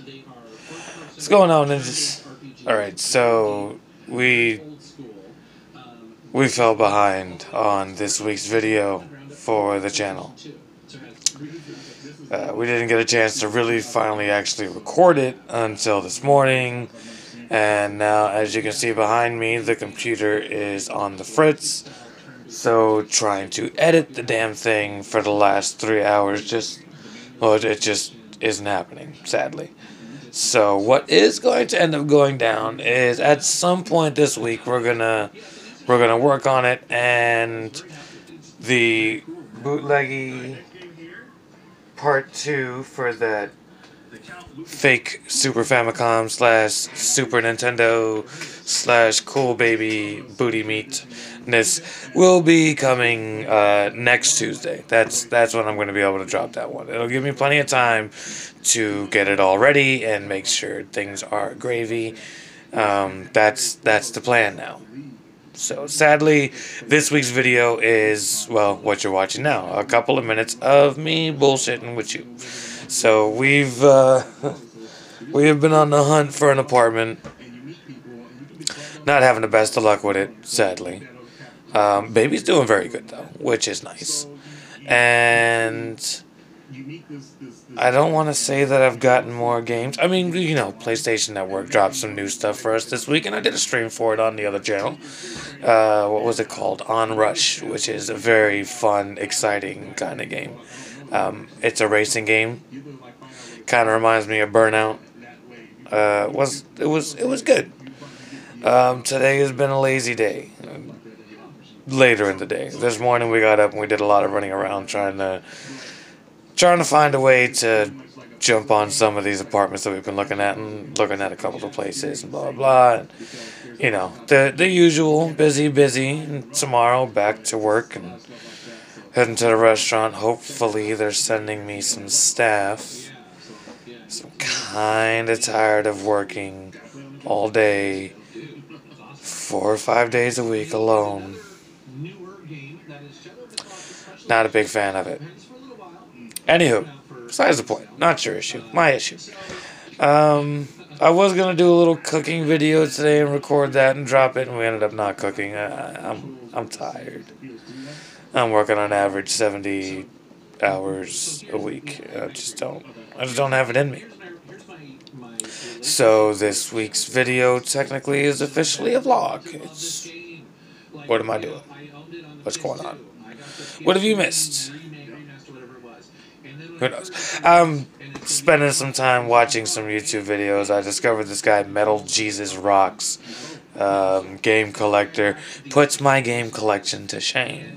What's going on, ninjas? Alright, so we fell behind on this week's video for the channel. We didn't get a chance to really finally actually record it until this morning. And now, as you can see behind me, the computer is on the fritz. So trying to edit the damn thing for the last 3 hours it just isn't happening, sadly. So what is going to end up going down is at some point this week we're gonna work on it, and the bootleggy part 2 for that fake Super Famicom / Super Nintendo / Cool Baby Booty Meatness will be coming next Tuesday. That's when I'm going to be able to drop that one. It'll give me plenty of time to get it all ready and make sure things are gravy. That's the plan now. So sadly, this week's video is, well, what you're watching now. A couple of minutes of me bullshitting with you. So we have been on the hunt for an apartment. Not having the best of luck with it, sadly. Baby's doing very good though, which is nice. And I don't want to say that I've gotten more games. I mean, you know, PlayStation Network dropped some new stuff for us this week, and I did a stream for it on the other channel. What was it called? On Rush, which is a very fun, exciting kind of game. It's a racing game. Kind of reminds me of Burnout. It was good. Today has been a lazy day. Later in the day. This morning we got up and we did a lot of running around trying to find a way to jump on some of these apartments that we've been looking at, and looking at a couple of places and blah blah. And, you know, the usual busy. And tomorrow back to work and heading to the restaurant. Hopefully they're sending me some staff. So I'm kind of tired of working all day, 4 or 5 days a week alone. Not a big fan of it. Anywho, besides the point. Not your issue. My issue. I was going to do a little cooking video today and record that and drop it, and we ended up not cooking. I'm tired. I'm working on average 70 hours a week. I just don't have it in me. So this week's video technically is officially a vlog. It's, what am I doing? What's going on? What have you missed? Who knows? I'm spending some time watching some YouTube videos. I discovered this guy, Metal Jesus Rocks, game collector, puts my game collection to shame.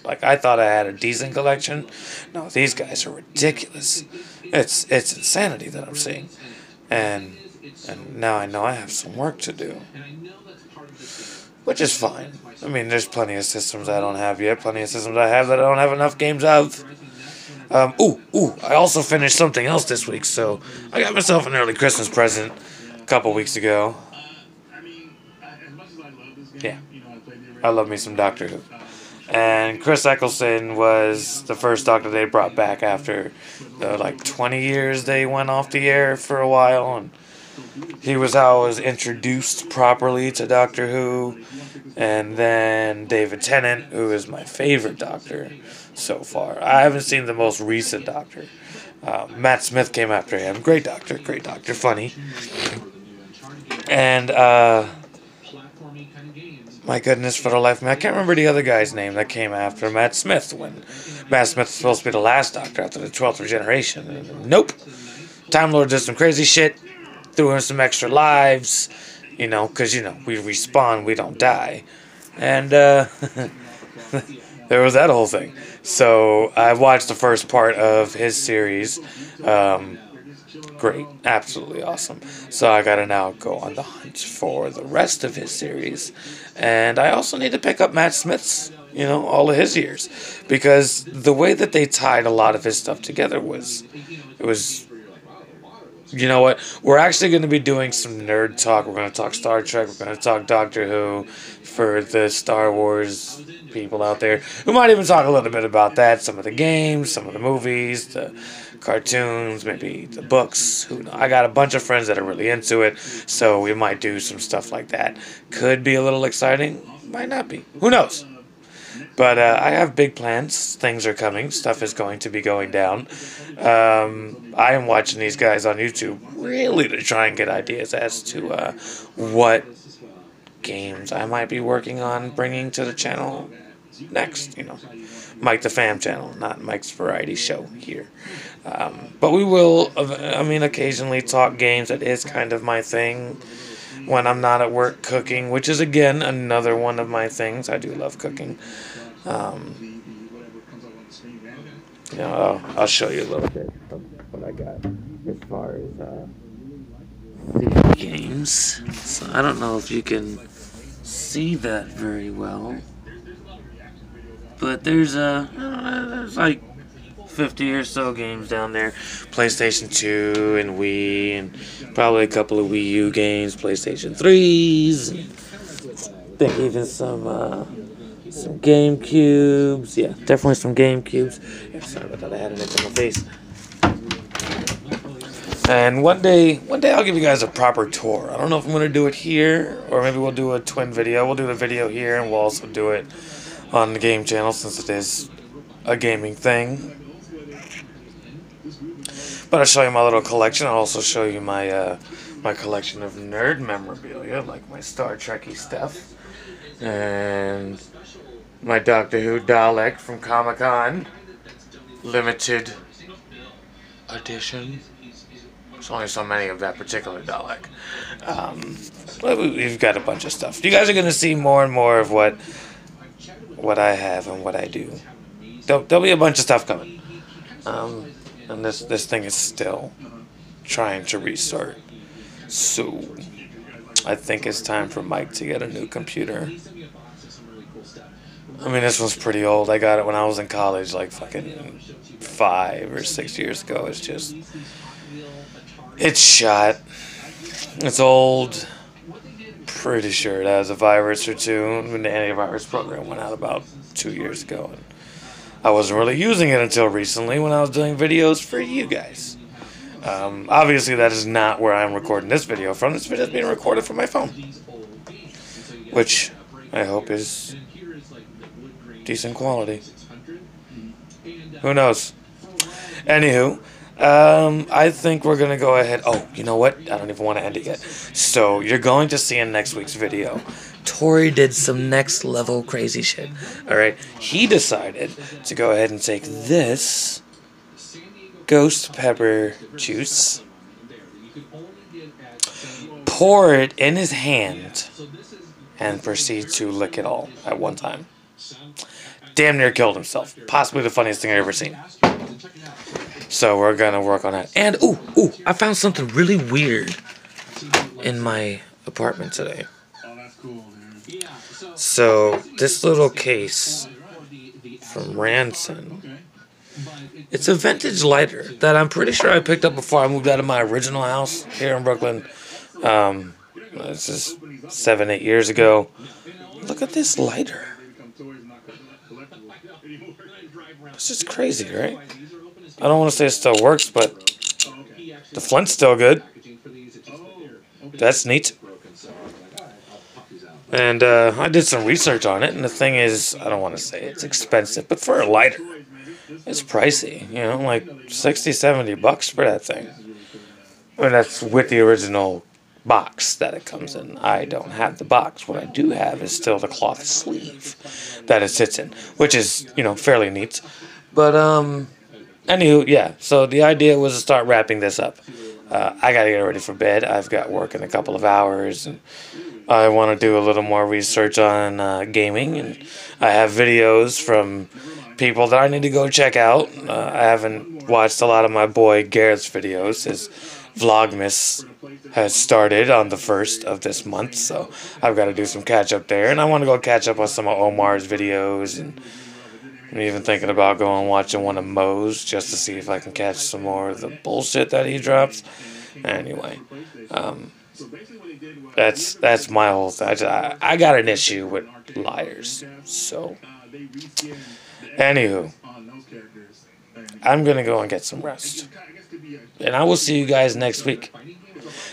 Like, I thought I had a decent collection. No, these guys are ridiculous. It's insanity that I'm seeing. And now I know I have some work to do. Which is fine. I mean, there's plenty of systems I don't have yet. Plenty of systems I have that I don't have enough games of. I also finished something else this week, so I got myself an early Christmas present a couple weeks ago. Yeah. I love me some Doctor Who. And Chris Eccleston was the first Doctor they brought back after the, 20 years they went off the air for a while, and he was how I was introduced properly to Doctor Who. And then David Tennant, who is my favorite Doctor so far. I haven't seen the most recent Doctor. Matt Smith came after him. Great Doctor, funny. And, my goodness, for the life of me, I can't remember the other guy's name that came after Matt Smith, when Matt Smith was supposed to be the last Doctor after the 12th regeneration. And nope. Time Lord did some crazy shit, threw in some extra lives, because, we respawn, we don't die. And, there was that whole thing. So, I watched the first part of his series. Great. Absolutely awesome. So, I gotta now go on the hunt for the rest of his series. And I also need to pick up Matt Smith's, all of his years. Because the way that they tied a lot of his stuff together was, you know what? We're actually going to be doing some nerd talk. We're going to talk Star Trek. We're going to talk Doctor Who for the Star Wars people out there. We might even talk a little bit about that. Some of the games, some of the movies, the cartoons, maybe the books. Who knows? I got a bunch of friends that are really into it, so we might do some stuff like that. Could be a little exciting, might not be. Who knows? But I have big plans. Things are coming. Stuff is going to be going down. I am watching these guys on YouTube really to try and get ideas as to what games I might be working on bringing to the channel next. Mike the Fam channel, not Mike's Variety Show here. But we will, occasionally talk games. That is kind of my thing when I'm not at work cooking, which is, again, another one of my things. I do love cooking. I'll show you a little bit of what I got as far as games. So I don't know if you can see that very well, but there's like 50 or so games down there. PlayStation 2 and Wii, and probably a couple of Wii U games, PlayStation 3s, and I think even some GameCubes. Yeah, definitely some GameCubes. Yeah, sorry about that, I had an itch on my face. And one day I'll give you guys a proper tour. I don't know if I'm going to do it here, or maybe we'll do a twin video. We'll do the video here, and we'll also do it on the game channel, since it is a gaming thing. But I'll show you my little collection. I'll also show you my my collection of nerd memorabilia, like my Star Trek-y stuff. And my Doctor Who Dalek from Comic-Con. Limited edition. There's only so many of that particular Dalek. But we've got a bunch of stuff. You guys are going to see more and more of what I have and what I do. There'll be a bunch of stuff coming. And this thing is still trying to restart. So I think it's time for Mike to get a new computer. This one's pretty old. I got it when I was in college, like fucking 5 or 6 years ago. It's shot. It's old. Pretty sure it has a virus or two. When the antivirus program went out about 2 years ago. And I wasn't really using it until recently when I was doing videos for you guys. Obviously, that is not where I'm recording this video from. This video is being recorded from my phone, which I hope is decent quality. Who knows? Anywho, I think we're going to go ahead. Oh, you know what? I don't even want to end it yet. So, you're going to see in next week's video, Tori did some next level crazy shit. Alright? He decided to go ahead and take this ghost pepper juice, pour it in his hand, and proceed to lick it all at one time. Damn near killed himself. Possibly the funniest thing I've ever seen. So we're gonna work on that. And ooh, I found something really weird in my apartment today. So this little case from Ranson, it's a vintage lighter that I'm pretty sure I picked up before I moved out of my original house here in Brooklyn. This is 7-8 years ago. Look at this lighter. It's just crazy, right? I don't want to say it still works, but the flint's still good. That's neat. And I did some research on it, and the thing is, I don't want to say it's expensive, but for a lighter, it's pricey. Like $60-70 for that thing. That's with the original box that it comes in. I don't have the box. What I do have is still the cloth sleeve that it sits in, which is, fairly neat. But, anywho, yeah, so the idea was to start wrapping this up. I gotta get ready for bed. I've got work in a couple of hours, and I want to do a little more research on gaming, and I have videos from people that I need to go check out. I haven't watched a lot of my boy Garrett's videos. His Vlogmas has started on the 1st of this month, so I've got to do some catch-up there, and I want to go catch up on some of Omar's videos, and I'm even thinking about going and watching one of Mo's just to see if I can catch some more of the bullshit that he drops. Anyway, that's my whole thing. I got an issue with liars. So, anywho, I'm going to go and get some rest. And I will see you guys next week.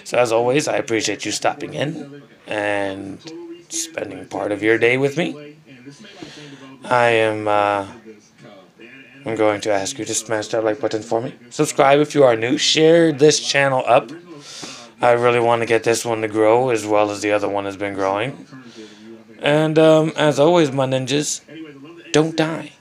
So as always, I appreciate you stopping in and spending part of your day with me. I'm going to ask you to smash that like button for me. Subscribe if you are new. Share this channel up. I really want to get this one to grow as well as the other one has been growing. And as always, my ninjas, don't die.